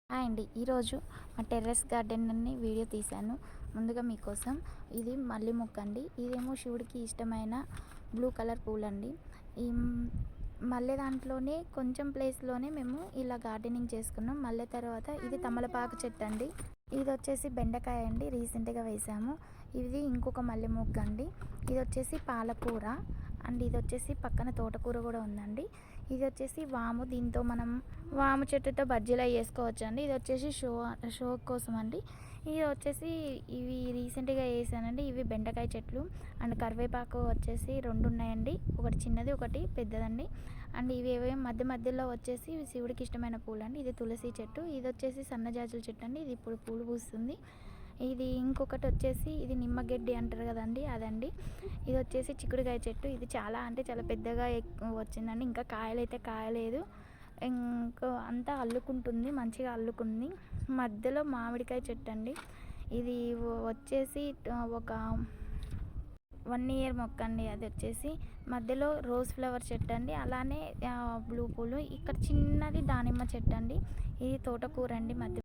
Hi అండి. ఈరోజు మా టెర్రస్ గార్డెన్‌ని వీడియో తీశాను. ముందుగా మీకోసం ఇది మల్లె మొక్క అండి. ఇదేమో శివుడికి ఇష్టమైన బ్లూ కలర్ పూలండి. ఈ మల్లె దాంట్లోనే కొంచెం ప్లేస్‌లోనే మేము ఇలా గార్డెనింగ్ చేసుకున్నాం. మల్లె తర్వాత ఇది తమలపాకు చెట్టు అండి. ఇదొచ్చేసి బెండకాయ అండి. రీసెంట్‌గా వేసాము. ఇది ఇంకొక మల్లె మొగ్గ అండి. ఇదొచ్చేసి పాలకూర అండ్ ఇదొచ్చేసి పక్కన తోటకూర కూడా ఉందండి. ఇదొచ్చేసి వాము. దీంతో మనం వాము చెట్టుతో బజ్జీలవి చేసుకోవచ్చండి. ఇదొచ్చేసి షో కోసం అండి. ఇది వచ్చేసి ఇవి రీసెంట్‌గా ఏసానండి. ఇవి బెండకాయ చెట్లు అండ్ కరివేపాకు వచ్చేసి 2 ఉన్నాయండి. ఒకటి చిన్నది, ఒకటి పెద్దదండి. అండ్ ఇవేవో మధ్య మధ్యలో వచ్చేసి ఇవి శివుడికి ఇష్టమైన పూలండి. ఇది తులసి చెట్టు. ఇదొచ్చేసి సన్నజాజుల చెట్టు అండి. ఇది ఇప్పుడు పూలు పూస్తుంది. ఇది ఇంకొకటి వచ్చేసి ఇది నిమ్మగడ్డి అంటారు కదండీ! అదండి. ఇదొచ్చేసి చిక్కుడుకాయ చెట్టు. ఇది చాలా అంటే చాలా పెద్దగా వచ్చిందండి. ఇంకా కాయలైతే కాయలేదు. ఇంకో అంతా అల్లుకుంటుంది. మంచిగా అల్లుకుంది. మధ్యలో మామిడికాయ చెట్టు అండి. ఇది వచ్చేసి ఒక 1 ఇయర్ మొక్క అండి. అది వచ్చేసి మధ్యలో రోజ్ ఫ్లవర్ చెట్టు అండి. అలానే బ్లూ పూలు. ఇక్కడ చిన్నది దానిమ్మ చెట్టు అండి. ఇది తోటకూర అండి. మధ్య